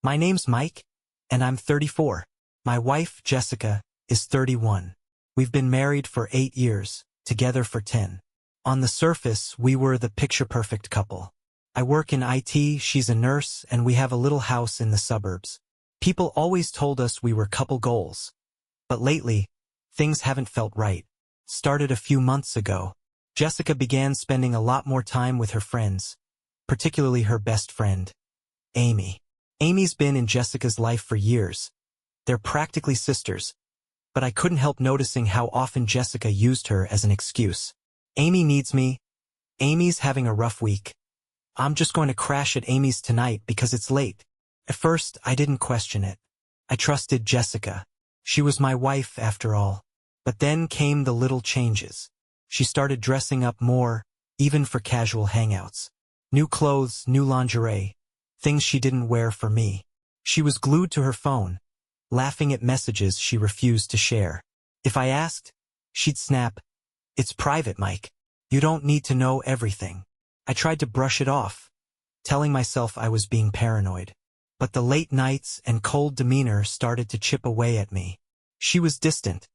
My name's Mike, and I'm 34. My wife, Jessica, is 31. We've been married for 8 years, together for 10. On the surface, we were the picture-perfect couple. I work in IT, she's a nurse, and we have a little house in the suburbs. People always told us we were couple goals. But lately, things haven't felt right. Started a few months ago. Jessica began spending a lot more time with her friends, particularly her best friend, Amy. Amy's been in Jessica's life for years. They're practically sisters, but I couldn't help noticing how often Jessica used her as an excuse. Amy needs me. Amy's having a rough week. I'm just going to crash at Amy's tonight because it's late. At first, I didn't question it. I trusted Jessica. She was my wife, after all. But then came the little changes. She started dressing up more, even for casual hangouts. New clothes, new lingerie, things she didn't wear for me. She was glued to her phone, laughing at messages she refused to share. If I asked, she'd snap, "It's private, Mike. You don't need to know everything." I tried to brush it off, telling myself I was being paranoid. But the late nights and cold demeanor started to chip away at me. She was distant,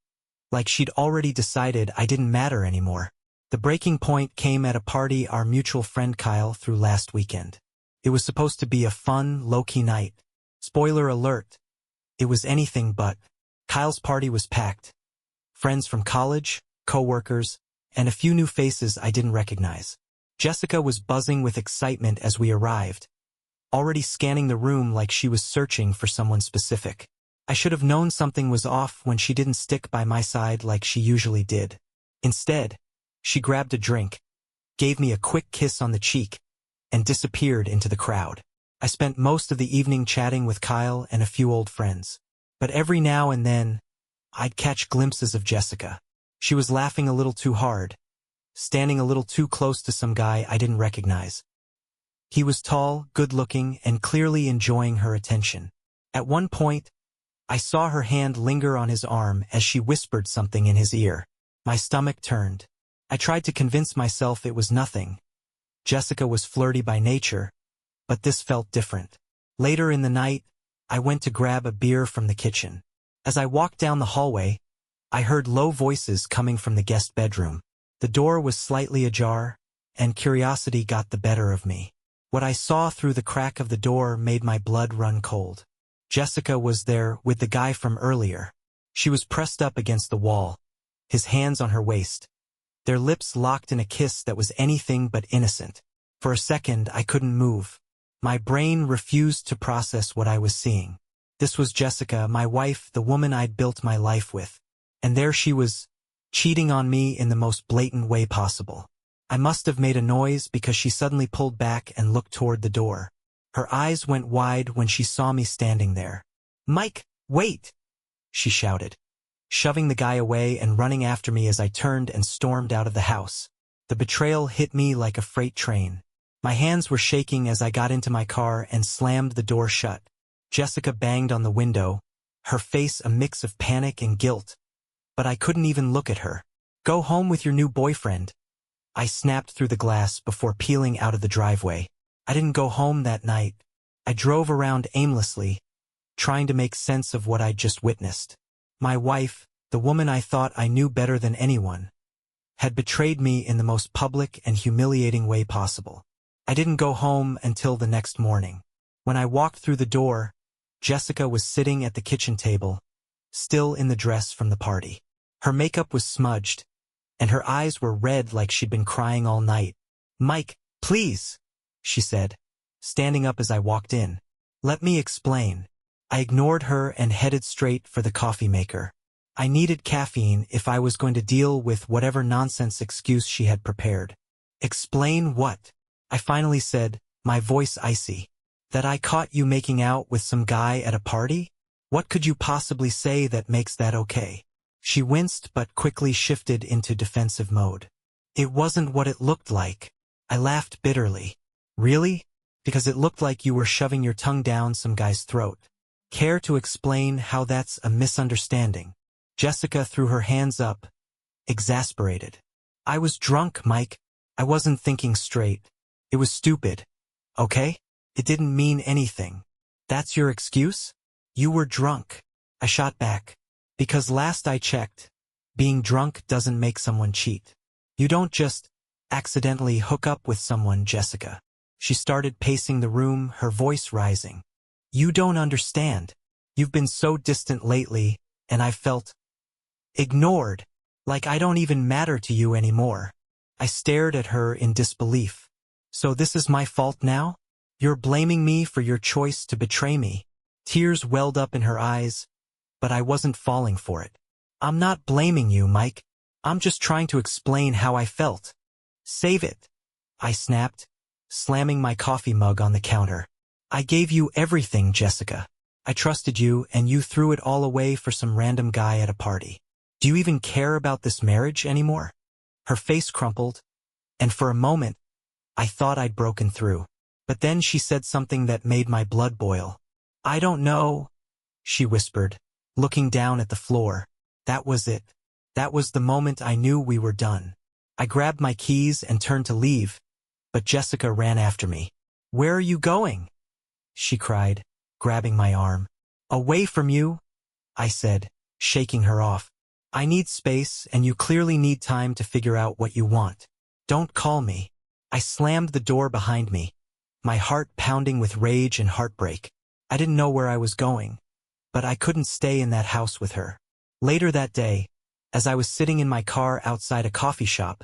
like she'd already decided I didn't matter anymore. The breaking point came at a party our mutual friend Kyle threw last weekend. It was supposed to be a fun, low-key night. Spoiler alert, it was anything but. Kyle's party was packed. Friends from college, co-workers, and a few new faces I didn't recognize. Jessica was buzzing with excitement as we arrived, already scanning the room like she was searching for someone specific. I should have known something was off when she didn't stick by my side like she usually did. Instead, she grabbed a drink, gave me a quick kiss on the cheek, and disappeared into the crowd. I spent most of the evening chatting with Kyle and a few old friends. But every now and then, I'd catch glimpses of Jessica. She was laughing a little too hard, standing a little too close to some guy I didn't recognize. He was tall, good-looking, and clearly enjoying her attention. At one point, I saw her hand linger on his arm as she whispered something in his ear. My stomach turned. I tried to convince myself it was nothing. Jessica was flirty by nature, but this felt different. Later in the night, I went to grab a beer from the kitchen. As I walked down the hallway, I heard low voices coming from the guest bedroom. The door was slightly ajar, and curiosity got the better of me. What I saw through the crack of the door made my blood run cold. Jessica was there with the guy from earlier. She was pressed up against the wall, his hands on her waist. Their lips locked in a kiss that was anything but innocent. For a second, I couldn't move. My brain refused to process what I was seeing. This was Jessica, my wife, the woman I'd built my life with. And there she was, cheating on me in the most blatant way possible. I must have made a noise because she suddenly pulled back and looked toward the door. Her eyes went wide when she saw me standing there. "Mike, wait!" she shouted, shoving the guy away and running after me as I turned and stormed out of the house. The betrayal hit me like a freight train. My hands were shaking as I got into my car and slammed the door shut. Jessica banged on the window, her face a mix of panic and guilt. But I couldn't even look at her. "Go home with your new boyfriend." I snapped through the glass before peeling out of the driveway. I didn't go home that night. I drove around aimlessly, trying to make sense of what I'd just witnessed. My wife, the woman I thought I knew better than anyone, had betrayed me in the most public and humiliating way possible. I didn't go home until the next morning. When I walked through the door, Jessica was sitting at the kitchen table, still in the dress from the party. Her makeup was smudged, and her eyes were red like she'd been crying all night. "Mike, please," she said, standing up as I walked in. "Let me explain." I ignored her and headed straight for the coffee maker. I needed caffeine if I was going to deal with whatever nonsense excuse she had prepared. "Explain what?" I finally said, my voice icy. "That I caught you making out with some guy at a party? What could you possibly say that makes that okay?" She winced but quickly shifted into defensive mode. "It wasn't what it looked like." I laughed bitterly. "Really? Because it looked like you were shoving your tongue down some guy's throat. Care to explain how that's a misunderstanding?" Jessica threw her hands up, exasperated. "I was drunk, Mike. I wasn't thinking straight. It was stupid. Okay? It didn't mean anything." That's your excuse? You were drunk. I shot back. Because last I checked, being drunk doesn't make someone cheat. You don't just accidentally hook up with someone, Jessica. She started pacing the room, her voice rising. You don't understand. You've been so distant lately, and I've felt ignored, like I don't even matter to you anymore. I stared at her in disbelief. So this is my fault now? You're blaming me for your choice to betray me. Tears welled up in her eyes, but I wasn't falling for it. I'm not blaming you, Mike. I'm just trying to explain how I felt. Save it, I snapped, slamming my coffee mug on the counter. I gave you everything, Jessica. I trusted you, and you threw it all away for some random guy at a party. Do you even care about this marriage anymore? Her face crumpled, and for a moment, I thought I'd broken through. But then she said something that made my blood boil. I don't know, she whispered, looking down at the floor. That was it. That was the moment I knew we were done. I grabbed my keys and turned to leave, but Jessica ran after me. Where are you going? She cried, grabbing my arm. Away from you, I said, shaking her off. I need space, and you clearly need time to figure out what you want. Don't call me. I slammed the door behind me, my heart pounding with rage and heartbreak. I didn't know where I was going, but I couldn't stay in that house with her. Later that day, as I was sitting in my car outside a coffee shop,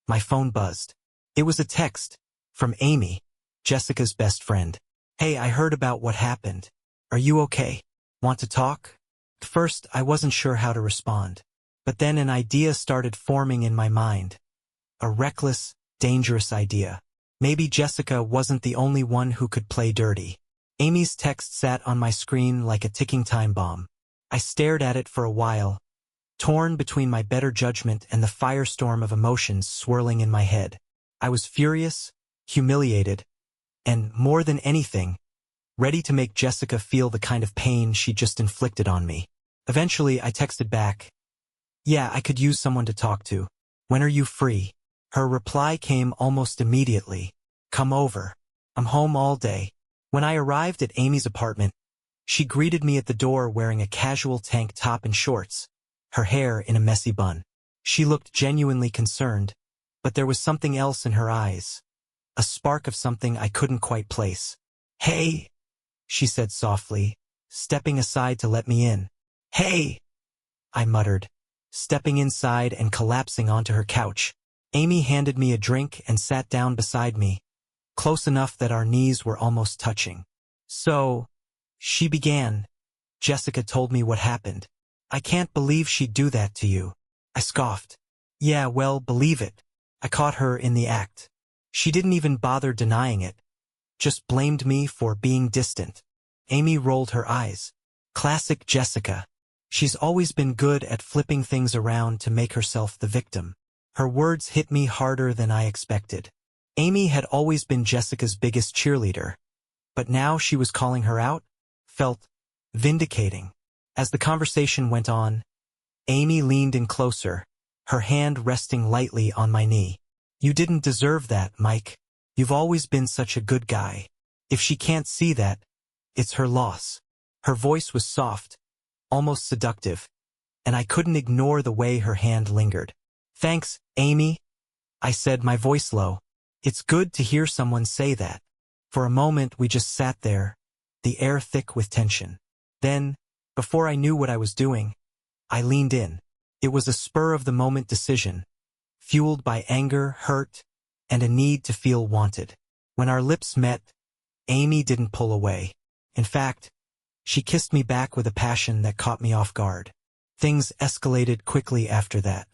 my phone buzzed. It was a text from Amy, Jessica's best friend. Hey, I heard about what happened. Are you okay? Want to talk? At first, I wasn't sure how to respond. But then an idea started forming in my mind. A reckless, dangerous idea. Maybe Jessica wasn't the only one who could play dirty. Amy's text sat on my screen like a ticking time bomb. I stared at it for a while, torn between my better judgment and the firestorm of emotions swirling in my head. I was furious, humiliated, and, more than anything, ready to make Jessica feel the kind of pain she just inflicted on me. Eventually, I texted back, yeah, I could use someone to talk to. When are you free? Her reply came almost immediately. Come over. I'm home all day. When I arrived at Amy's apartment, she greeted me at the door wearing a casual tank top and shorts, her hair in a messy bun. She looked genuinely concerned, but there was something else in her eyes. A spark of something I couldn't quite place. Hey, she said softly, stepping aside to let me in. Hey, I muttered, stepping inside and collapsing onto her couch. Amy handed me a drink and sat down beside me, close enough that our knees were almost touching. So, she began. Jessica told me what happened. I can't believe she'd do that to you. I scoffed. Yeah, well, believe it. I caught her in the act. She didn't even bother denying it, just blamed me for being distant. Amy rolled her eyes. Classic Jessica. She's always been good at flipping things around to make herself the victim. Her words hit me harder than I expected. Amy had always been Jessica's biggest cheerleader, but now she was calling her out, felt vindicating. As the conversation went on, Amy leaned in closer, her hand resting lightly on my knee. You didn't deserve that, Mike. You've always been such a good guy. If she can't see that, it's her loss. Her voice was soft, almost seductive, and I couldn't ignore the way her hand lingered. Thanks, Amy, I said, my voice low. It's good to hear someone say that. For a moment we just sat there, the air thick with tension. Then, before I knew what I was doing, I leaned in. It was a spur-of-the-moment decision, fueled by anger, hurt, and a need to feel wanted. When our lips met, Amy didn't pull away. In fact, she kissed me back with a passion that caught me off guard. Things escalated quickly after that.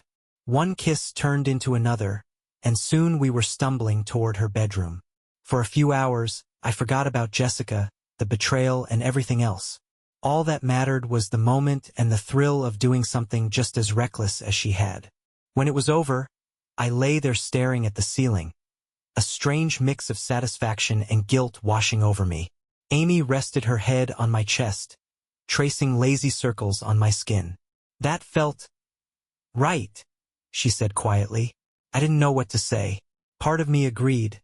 One kiss turned into another, and soon we were stumbling toward her bedroom. For a few hours, I forgot about Jessica, the betrayal, and everything else. All that mattered was the moment and the thrill of doing something just as reckless as she had. When it was over, I lay there staring at the ceiling, a strange mix of satisfaction and guilt washing over me. Amy rested her head on my chest, tracing lazy circles on my skin. That felt right, she said quietly. I didn't know what to say. Part of me agreed,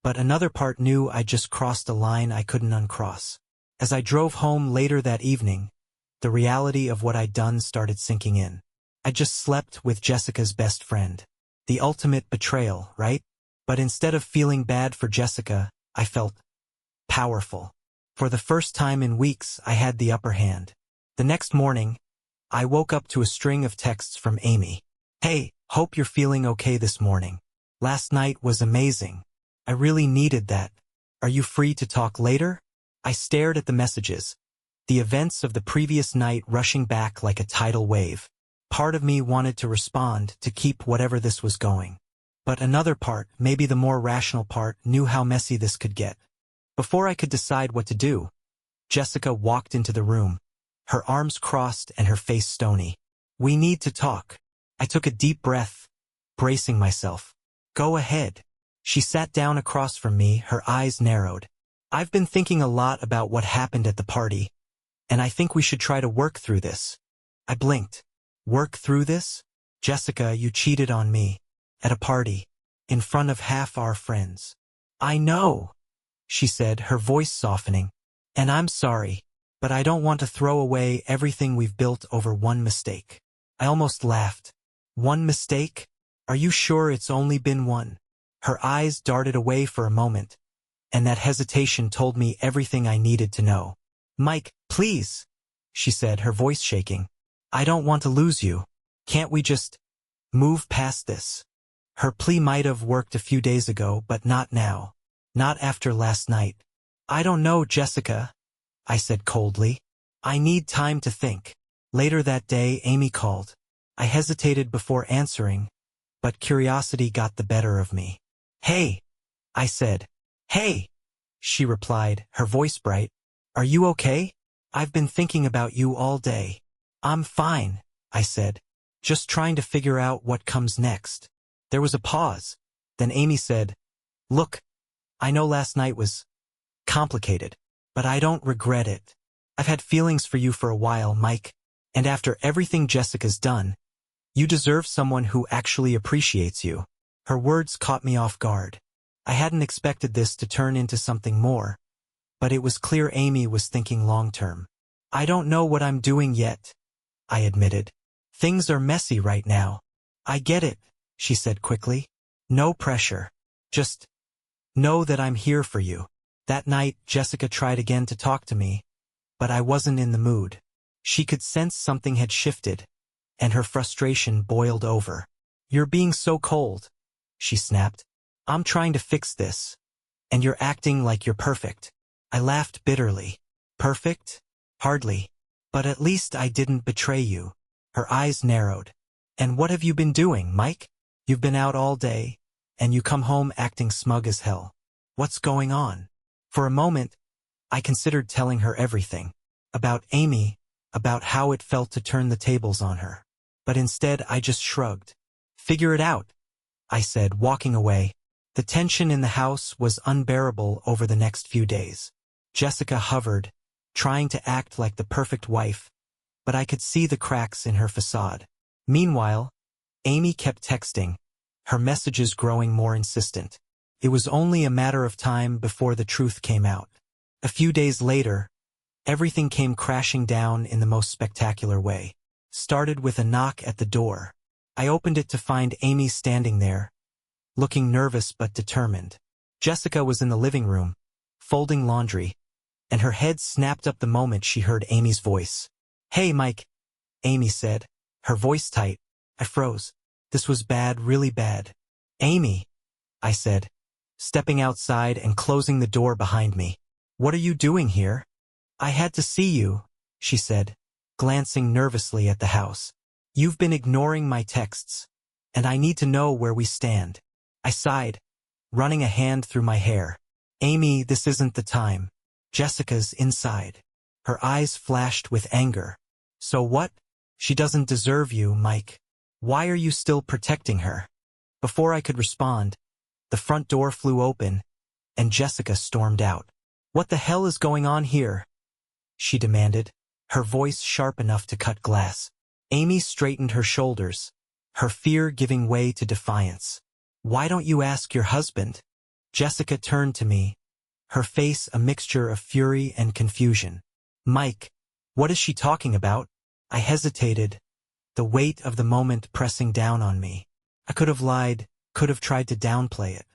but another part knew I just crossed a line I couldn't uncross. As I drove home later that evening, the reality of what I'd done started sinking in. I just slept with Jessica's best friend. The ultimate betrayal, right? But instead of feeling bad for Jessica, I felt powerful. For the first time in weeks, I had the upper hand. The next morning, I woke up to a string of texts from Amy. "Hey, hope you're feeling okay this morning. Last night was amazing. I really needed that. Are you free to talk later?" I stared at the messages, the events of the previous night rushing back like a tidal wave. Part of me wanted to respond, to keep whatever this was going. But another part, maybe the more rational part, knew how messy this could get. Before I could decide what to do, Jessica walked into the room, her arms crossed and her face stony. "We need to talk." I took a deep breath, bracing myself. "Go ahead." She sat down across from me, her eyes narrowed. "I've been thinking a lot about what happened at the party, and I think we should try to work through this." I blinked. "Work through this?" "Jessica, you cheated on me. At a party. In front of half our friends." "I know," she said, her voice softening. "And I'm sorry, but I don't want to throw away everything we've built over one mistake." I almost laughed. "One mistake? Are you sure it's only been one?" Her eyes darted away for a moment, and that hesitation told me everything I needed to know. "Mike, please," she said, her voice shaking. "I don't want to lose you. Can't we just move past this?" Her plea might have worked a few days ago, but not now. Not after last night. "I don't know, Jessica," I said coldly. "I need time to think." Later that day, Amy called. I hesitated before answering, but curiosity got the better of me. "Hey," I said. "Hey," she replied, her voice bright. "Are you okay? I've been thinking about you all day." "I'm fine," I said, "just trying to figure out what comes next." There was a pause. Then Amy said, "Look, I know last night was complicated, but I don't regret it. I've had feelings for you for a while, Mike, and after everything Jessica's done, you deserve someone who actually appreciates you." Her words caught me off guard. I hadn't expected this to turn into something more, but it was clear Amy was thinking long-term. "I don't know what I'm doing yet," I admitted. "Things are messy right now." "I get it," she said quickly. "No pressure. Just know that I'm here for you." That night, Jessica tried again to talk to me, but I wasn't in the mood. She could sense something had shifted, and her frustration boiled over. "You're being so cold," she snapped. "I'm trying to fix this, and you're acting like you're perfect." I laughed bitterly. "Perfect? Hardly. But at least I didn't betray you." Her eyes narrowed. "And what have you been doing, Mike? You've been out all day, and you come home acting smug as hell. What's going on?" For a moment, I considered telling her everything. About Amy, about how it felt to turn the tables on her. But instead, I just shrugged. "Figure it out," I said, walking away. The tension in the house was unbearable over the next few days. Jessica hovered, trying to act like the perfect wife, but I could see the cracks in her facade. Meanwhile, Amy kept texting, her messages growing more insistent. It was only a matter of time before the truth came out. A few days later, everything came crashing down in the most spectacular way. Started with a knock at the door. I opened it to find Amy standing there, looking nervous but determined. Jessica was in the living room, folding laundry, and her head snapped up the moment she heard Amy's voice. "Hey, Mike," Amy said, her voice tight. I froze. This was bad, really bad. "Amy," I said, stepping outside and closing the door behind me. "What are you doing here?" "I had to see you," she said, glancing nervously at the house. "You've been ignoring my texts, and I need to know where we stand." I sighed, running a hand through my hair. "Amy, this isn't the time." Jessica's inside. Her eyes flashed with anger. "So what? She doesn't deserve you, Mike. Why are you still protecting her?" Before I could respond, the front door flew open, and Jessica stormed out. "What the hell is going on here?" she demanded, her voice sharp enough to cut glass. Amy straightened her shoulders, her fear giving way to defiance. "Why don't you ask your husband?" Jessica turned to me, her face a mixture of fury and confusion. Mike, what is she talking about? I hesitated, the weight of the moment pressing down on me. I could have lied, could have tried to downplay it.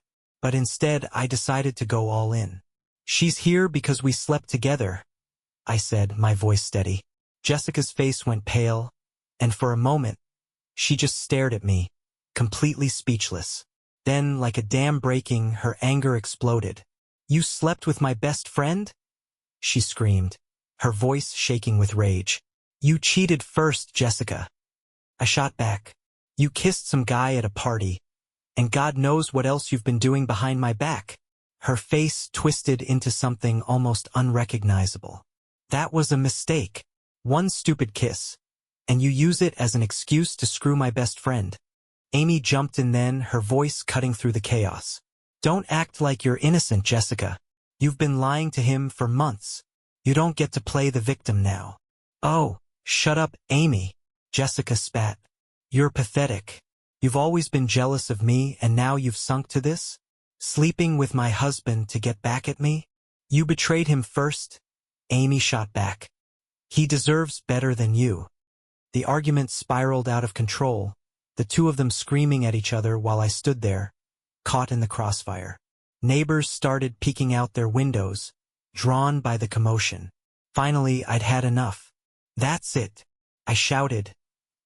But instead, I decided to go all in. She's here because we slept together, I said, my voice steady. Jessica's face went pale, and for a moment, she just stared at me, completely speechless. Then, like a dam breaking, her anger exploded. You slept with my best friend? She screamed, her voice shaking with rage. You cheated first, Jessica. I shot back. You kissed some guy at a party, and God knows what else you've been doing behind my back. Her face twisted into something almost unrecognizable. That was a mistake. One stupid kiss. And you use it as an excuse to screw my best friend. Amy jumped in then, her voice cutting through the chaos. Don't act like you're innocent, Jessica. You've been lying to him for months. You don't get to play the victim now. Oh, shut up, Amy. Jessica spat. You're pathetic. You've always been jealous of me and now you've sunk to this? Sleeping with my husband to get back at me? You betrayed him first? Amy shot back. He deserves better than you. The argument spiraled out of control, the two of them screaming at each other while I stood there, caught in the crossfire. Neighbors started peeking out their windows, drawn by the commotion. Finally, I'd had enough. That's it, I shouted,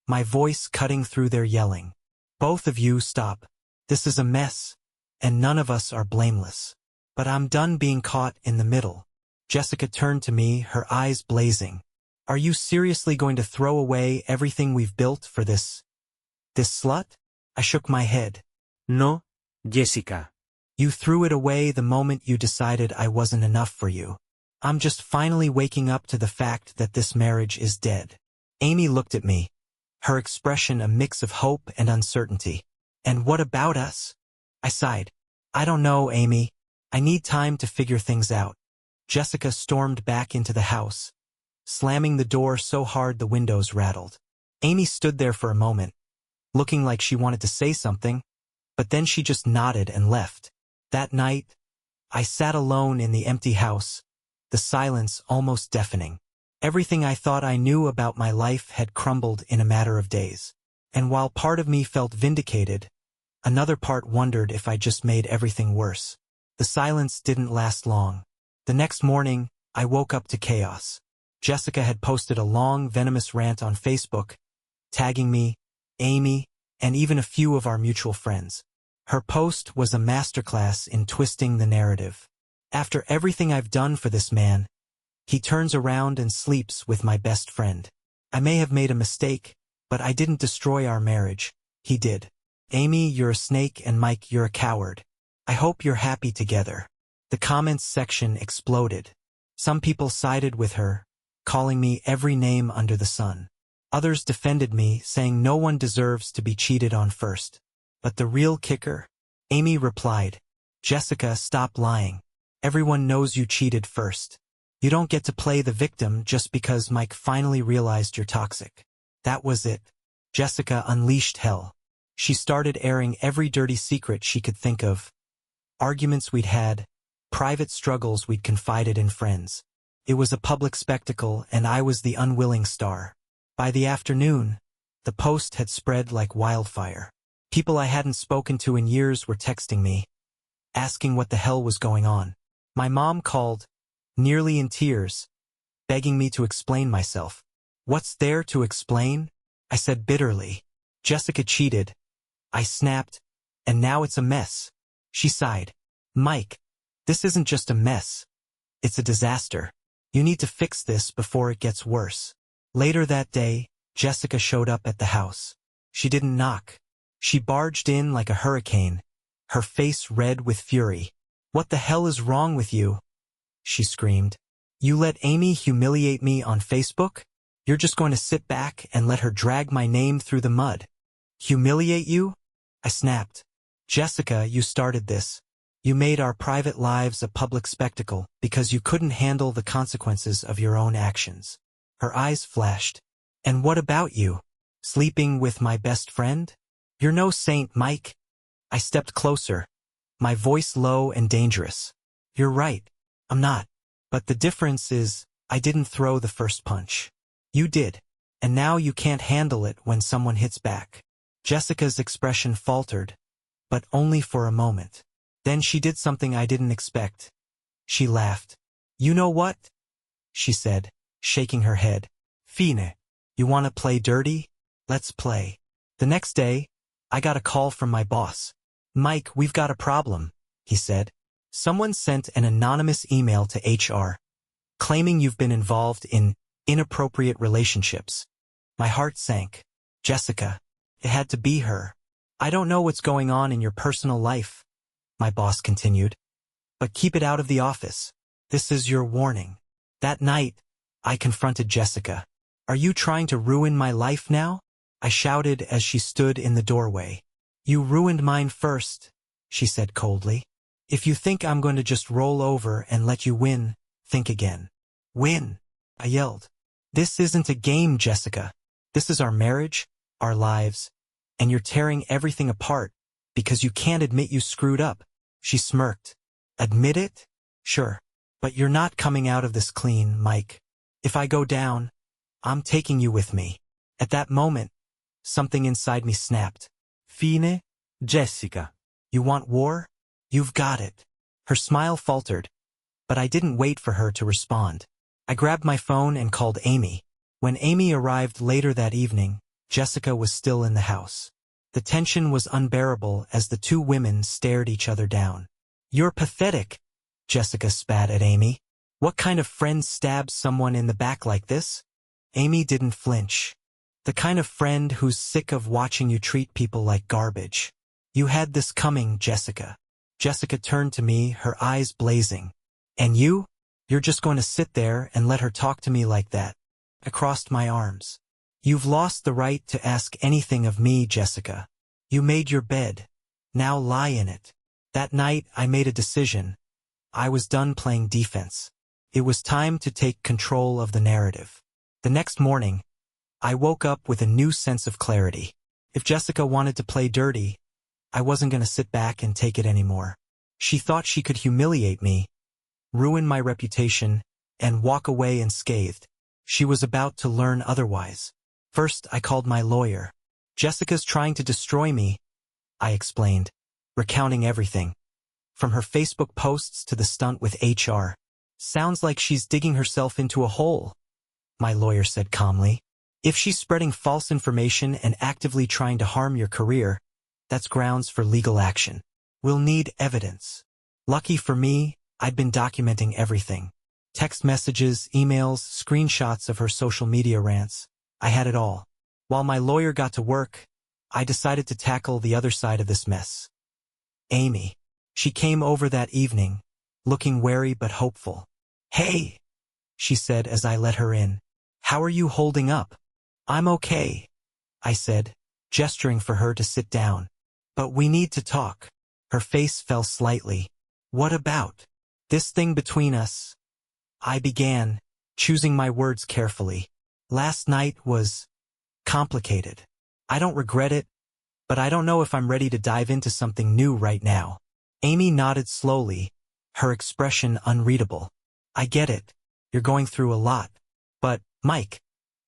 my voice cutting through their yelling. Both of you stop. This is a mess, and none of us are blameless. But I'm done being caught in the middle. Jessica turned to me, her eyes blazing. Are you seriously going to throw away everything we've built for this slut? I shook my head. No, Jessica. You threw it away the moment you decided I wasn't enough for you. I'm just finally waking up to the fact that this marriage is dead. Amy looked at me, her expression a mix of hope and uncertainty. And what about us? I sighed. I don't know, Amy. I need time to figure things out. Jessica stormed back into the house, slamming the door so hard the windows rattled. Amy stood there for a moment, looking like she wanted to say something, but then she just nodded and left. That night, I sat alone in the empty house, the silence almost deafening. Everything I thought I knew about my life had crumbled in a matter of days. And while part of me felt vindicated, another part wondered if I just made everything worse. The silence didn't last long. The next morning, I woke up to chaos. Jessica had posted a long, venomous rant on Facebook, tagging me, Amy, and even a few of our mutual friends. Her post was a masterclass in twisting the narrative. After everything I've done for this man, he turns around and sleeps with my best friend. I may have made a mistake, but I didn't destroy our marriage. He did. Amy, you're a snake, and Mike, you're a coward. I hope you're happy together. The comments section exploded. Some people sided with her, calling me every name under the sun. Others defended me, saying no one deserves to be cheated on first. But the real kicker? Amy replied, Jessica, stop lying. Everyone knows you cheated first. You don't get to play the victim just because Mike finally realized you're toxic. That was it. Jessica unleashed hell. She started airing every dirty secret she could think of. Arguments we'd had, private struggles we'd confided in friends. It was a public spectacle, and I was the unwilling star. By the afternoon, the post had spread like wildfire. People I hadn't spoken to in years were texting me, asking what the hell was going on. My mom called, nearly in tears, begging me to explain myself. What's there to explain? I said bitterly. Jessica cheated. I snapped, and now it's a mess. She sighed. Mike, this isn't just a mess. It's a disaster. You need to fix this before it gets worse. Later that day, Jessica showed up at the house. She didn't knock. She barged in like a hurricane, her face red with fury. What the hell is wrong with you? She screamed. You let Amy humiliate me on Facebook? You're just going to sit back and let her drag my name through the mud? Humiliate you? I snapped. Jessica, you started this. You made our private lives a public spectacle because you couldn't handle the consequences of your own actions. Her eyes flashed. And what about you? Sleeping with my best friend? You're no saint, Mike. I stepped closer, my voice low and dangerous. You're right. I'm not. But the difference is, I didn't throw the first punch. You did. And now you can't handle it when someone hits back. Jessica's expression faltered, but only for a moment. Then she did something I didn't expect. She laughed. You know what? She said, shaking her head. Fine. You want to play dirty? Let's play. The next day, I got a call from my boss. Mike, we've got a problem, he said. Someone sent an anonymous email to HR, claiming you've been involved in inappropriate relationships. My heart sank. Jessica. It had to be her. I don't know what's going on in your personal life, my boss continued, but keep it out of the office. This is your warning. That night, I confronted Jessica. Are you trying to ruin my life now? I shouted as she stood in the doorway. You ruined mine first, she said coldly. If you think I'm going to just roll over and let you win, think again. Win, I yelled. This isn't a game, Jessica. This is our marriage, our lives, and you're tearing everything apart because you can't admit you screwed up. She smirked. Admit it? Sure. But you're not coming out of this clean, Mike. If I go down, I'm taking you with me. At that moment, something inside me snapped. Fine, Jessica. you want war? You've got it. Her smile faltered, but I didn't wait for her to respond. I grabbed my phone and called Amy. When Amy arrived later that evening, Jessica was still in the house. The tension was unbearable as the two women stared each other down. You're pathetic, Jessica spat at Amy. What kind of friend stabs someone in the back like this? Amy didn't flinch. The kind of friend who's sick of watching you treat people like garbage. You had this coming, Jessica. Jessica turned to me, her eyes blazing. And you? You're just going to sit there and let her talk to me like that? I crossed my arms. You've lost the right to ask anything of me, Jessica. You made your bed. Now lie in it. That night, I made a decision. I was done playing defense. It was time to take control of the narrative. The next morning, I woke up with a new sense of clarity. If Jessica wanted to play dirty, I wasn't going to sit back and take it anymore. She thought she could humiliate me, ruin my reputation, and walk away unscathed. She was about to learn otherwise. First, I called my lawyer. Jessica's trying to destroy me, I explained, recounting everything. From her Facebook posts to the stunt with HR. Sounds like she's digging herself into a hole, my lawyer said calmly. If she's spreading false information and actively trying to harm your career, that's grounds for legal action. We'll need evidence. Lucky for me, I'd been documenting everything. Text messages, emails, screenshots of her social media rants. I had it all. While my lawyer got to work, I decided to tackle the other side of this mess. Amy. She came over that evening, looking wary but hopeful. Hey, she said as I let her in. How are you holding up? I'm okay, I said, gesturing for her to sit down. But we need to talk. Her face fell slightly. What about? This thing between us? I began, choosing my words carefully. Last night was complicated. I don't regret it, but I don't know if I'm ready to dive into something new right now. Amy nodded slowly, her expression unreadable. I get it. You're going through a lot. But, Mike,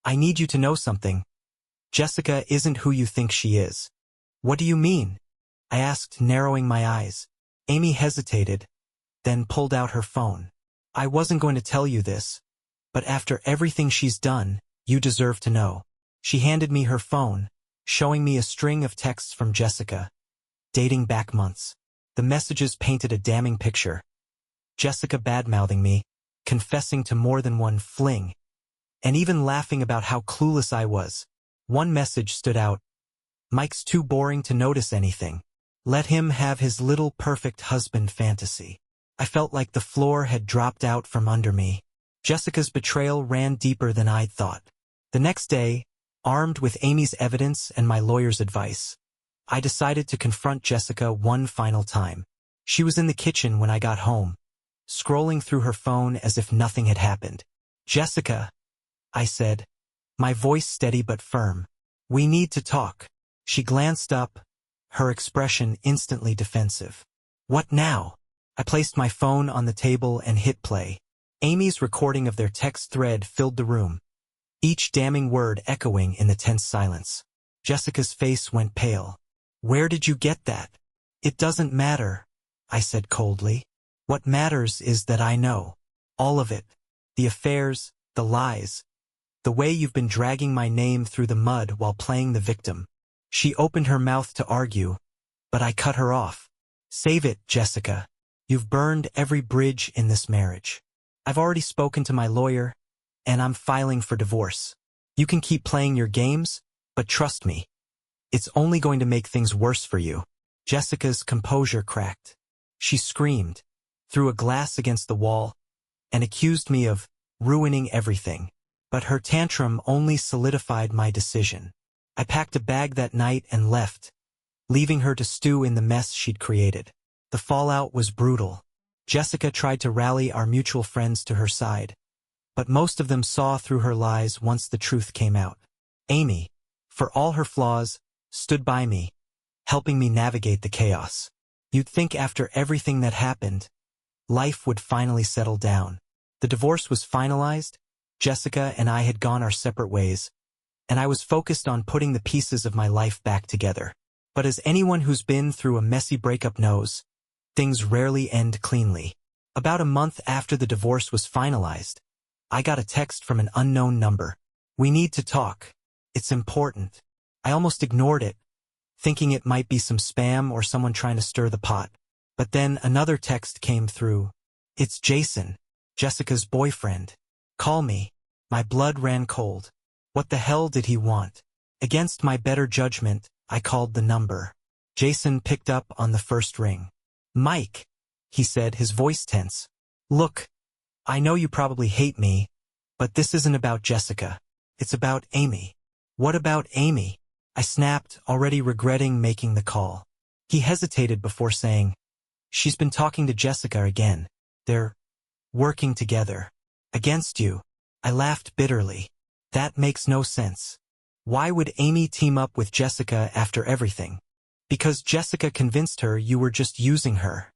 I need you to know something. Jessica isn't who you think she is. What do you mean? I asked, narrowing my eyes. Amy hesitated, then pulled out her phone. I wasn't going to tell you this, but after everything she's done, you deserve to know. She handed me her phone, showing me a string of texts from Jessica, dating back months. The messages painted a damning picture. Jessica badmouthing me, confessing to more than one fling, and even laughing about how clueless I was. One message stood out. Mike's too boring to notice anything. Let him have his little perfect husband fantasy. I felt like the floor had dropped out from under me. Jessica's betrayal ran deeper than I'd thought. The next day, armed with Amy's evidence and my lawyer's advice, I decided to confront Jessica one final time. She was in the kitchen when I got home, scrolling through her phone as if nothing had happened. Jessica, I said, my voice steady but firm. We need to talk. She glanced up, her expression instantly defensive. What now? I placed my phone on the table and hit play. Amy's recording of their text thread filled the room, each damning word echoing in the tense silence. Jessica's face went pale. "Where did you get that?" "It doesn't matter," I said coldly. "What matters is that I know. All of it. The affairs, the lies, the way you've been dragging my name through the mud while playing the victim." She opened her mouth to argue, but I cut her off. "Save it, Jessica. You've burned every bridge in this marriage. I've already spoken to my lawyer, and I'm filing for divorce. You can keep playing your games, but trust me, it's only going to make things worse for you." Jessica's composure cracked. She screamed, threw a glass against the wall, and accused me of ruining everything. But her tantrum only solidified my decision. I packed a bag that night and left, leaving her to stew in the mess she'd created. The fallout was brutal. Jessica tried to rally our mutual friends to her side, but most of them saw through her lies once the truth came out. Amy, for all her flaws, stood by me, helping me navigate the chaos. You'd think after everything that happened, life would finally settle down. The divorce was finalized, Jessica and I had gone our separate ways, and I was focused on putting the pieces of my life back together. But as anyone who's been through a messy breakup knows, things rarely end cleanly. About a month after the divorce was finalized, I got a text from an unknown number. "We need to talk. It's important." I almost ignored it, thinking it might be some spam or someone trying to stir the pot. But then another text came through. "It's Jason, Jessica's boyfriend. Call me." My blood ran cold. What the hell did he want? Against my better judgment, I called the number. Jason picked up on the first ring. "Mike," he said, his voice tense. "Look, I know you probably hate me, but this isn't about Jessica. It's about Amy." "What about Amy?" I snapped, already regretting making the call. He hesitated before saying, "She's been talking to Jessica again. They're working together. Against you." I laughed bitterly. "That makes no sense. Why would Amy team up with Jessica after everything?" "Because Jessica convinced her you were just using her,"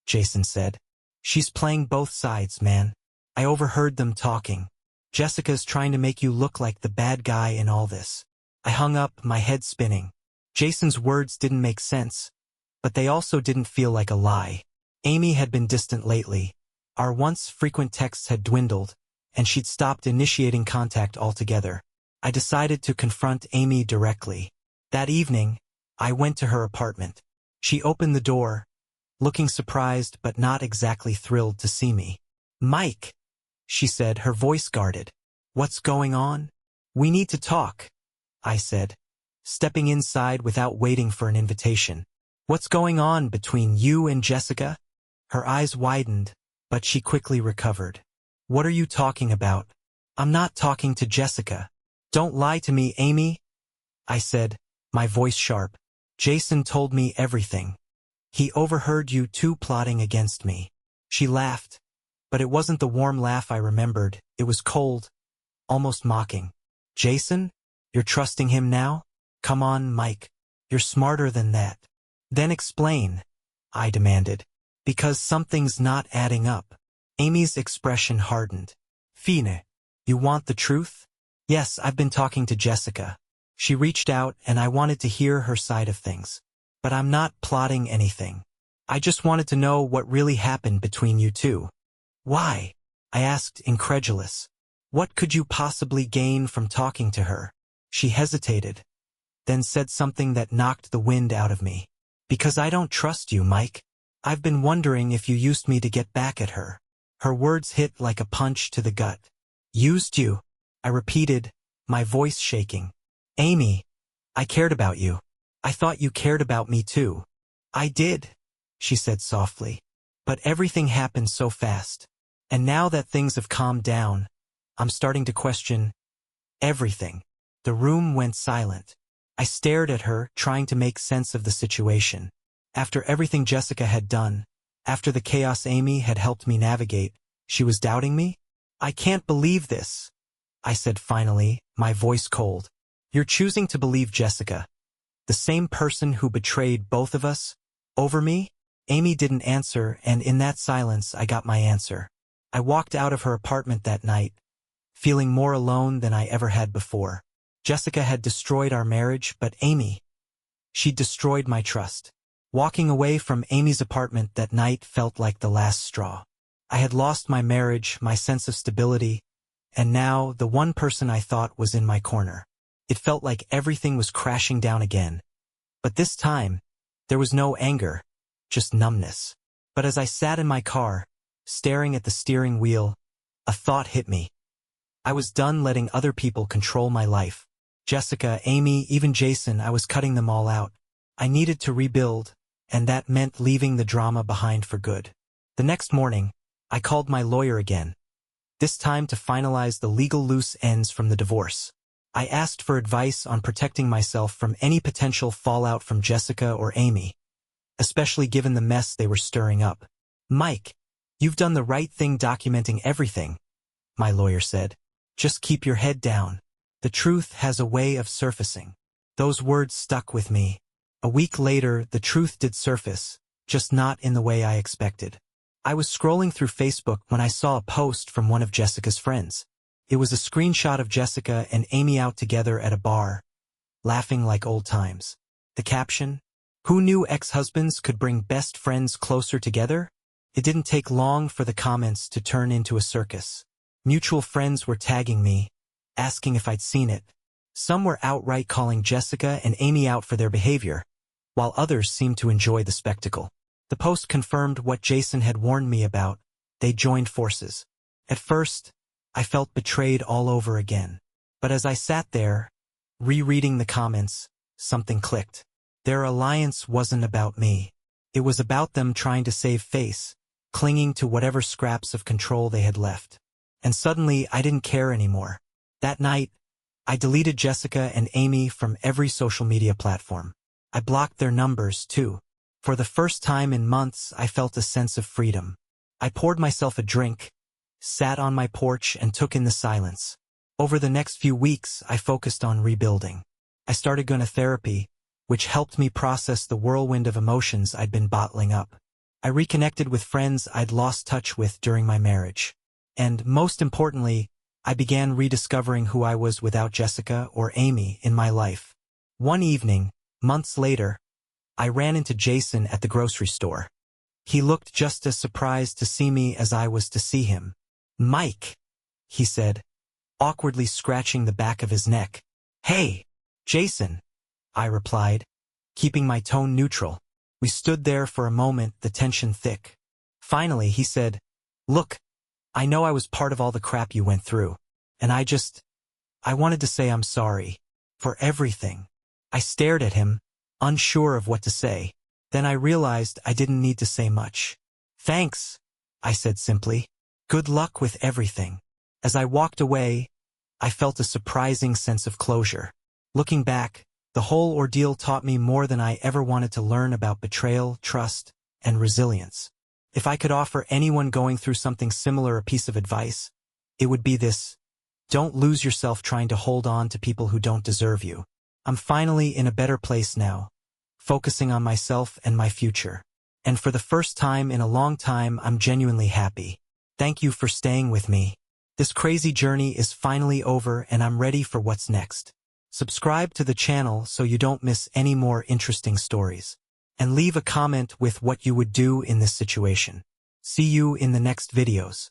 Jason said. "She's playing both sides, man. I overheard them talking. Jessica's trying to make you look like the bad guy in all this." I hung up, my head spinning. Jason's words didn't make sense, but they also didn't feel like a lie. Amy had been distant lately. Our once frequent texts had dwindled, and she'd stopped initiating contact altogether. I decided to confront Amy directly. That evening, I went to her apartment. She opened the door, looking surprised but not exactly thrilled to see me. "Mike," she said, her voice guarded. "What's going on?" "We need to talk," I said, stepping inside without waiting for an invitation. "What's going on between you and Jessica?" Her eyes widened, but she quickly recovered. "What are you talking about?" "I'm not talking to Jessica." "Don't lie to me, Amy," I said, my voice sharp. "Jason told me everything. He overheard you two plotting against me." She laughed, but it wasn't the warm laugh I remembered. It was cold, almost mocking. "Jason? You're trusting him now? Come on, Mike. You're smarter than that." "Then explain," I demanded. "Because something's not adding up." Amy's expression hardened. "Fine. You want the truth?" "Yes, I've been talking to Jessica. She reached out and I wanted to hear her side of things. But I'm not plotting anything. I just wanted to know what really happened between you two." "Why?" I asked, incredulous. "What could you possibly gain from talking to her?" She hesitated, then said something that knocked the wind out of me. "Because I don't trust you, Mike. I've been wondering if you used me to get back at her." Her words hit like a punch to the gut. "Used you?" I repeated, my voice shaking. "Amy, I cared about you. I thought you cared about me too." "I did," she said softly. "But everything happened so fast. And now that things have calmed down, I'm starting to question everything." The room went silent. I stared at her, trying to make sense of the situation. After everything Jessica had done, after the chaos Amy had helped me navigate, she was doubting me? "I can't believe this," I said finally, my voice cold. "You're choosing to believe Jessica, the same person who betrayed both of us, over me? Amy didn't answer, and in that silence I got my answer. I walked out of her apartment that night, feeling more alone than I ever had before. Jessica had destroyed our marriage, but Amy, she'd destroyed my trust. Walking away from Amy's apartment that night felt like the last straw. I had lost my marriage, my sense of stability, and now the one person I thought was in my corner. It felt like everything was crashing down again. But this time, there was no anger, just numbness. But as I sat in my car, staring at the steering wheel, a thought hit me. I was done letting other people control my life. Jessica, Amy, even Jason, I was cutting them all out. I needed to rebuild, and that meant leaving the drama behind for good. The next morning, I called my lawyer again, this time to finalize the legal loose ends from the divorce. I asked for advice on protecting myself from any potential fallout from Jessica or Amy, especially given the mess they were stirring up. "Mike, you've done the right thing documenting everything," my lawyer said. "Just keep your head down. The truth has a way of surfacing." Those words stuck with me. A week later, the truth did surface, just not in the way I expected. I was scrolling through Facebook when I saw a post from one of Jessica's friends. It was a screenshot of Jessica and Amy out together at a bar, laughing like old times. The caption, "Who knew ex-husbands could bring best friends closer together?" It didn't take long for the comments to turn into a circus. Mutual friends were tagging me, asking if I'd seen it. Some were outright calling Jessica and Amy out for their behavior, while others seemed to enjoy the spectacle. The post confirmed what Jason had warned me about. They joined forces. At first, I felt betrayed all over again. But as I sat there, rereading the comments, something clicked. Their alliance wasn't about me. It was about them trying to save face, clinging to whatever scraps of control they had left. And suddenly, I didn't care anymore. That night, I deleted Jessica and Amy from every social media platform. I blocked their numbers, too. For the first time in months, I felt a sense of freedom. I poured myself a drink, sat on my porch, and took in the silence. Over the next few weeks, I focused on rebuilding. I started going to therapy, which helped me process the whirlwind of emotions I'd been bottling up. I reconnected with friends I'd lost touch with during my marriage. And most importantly, I began rediscovering who I was without Jessica or Amy in my life. One evening, months later, I ran into Jason at the grocery store. He looked just as surprised to see me as I was to see him. "Mike," he said, awkwardly scratching the back of his neck. "Hey, Jason," I replied, keeping my tone neutral. We stood there for a moment, the tension thick. Finally, he said, "Look, I know I was part of all the crap you went through, and I wanted to say I'm sorry. For everything." I stared at him, unsure of what to say. Then I realized I didn't need to say much. "Thanks," I said simply. "Good luck with everything." As I walked away, I felt a surprising sense of closure. Looking back, the whole ordeal taught me more than I ever wanted to learn about betrayal, trust, and resilience. If I could offer anyone going through something similar a piece of advice, it would be this: don't lose yourself trying to hold on to people who don't deserve you. I'm finally in a better place now, focusing on myself and my future. And for the first time in a long time, I'm genuinely happy. Thank you for staying with me. This crazy journey is finally over, and I'm ready for what's next. Subscribe to the channel so you don't miss any more interesting stories. And leave a comment with what you would do in this situation. See you in the next videos.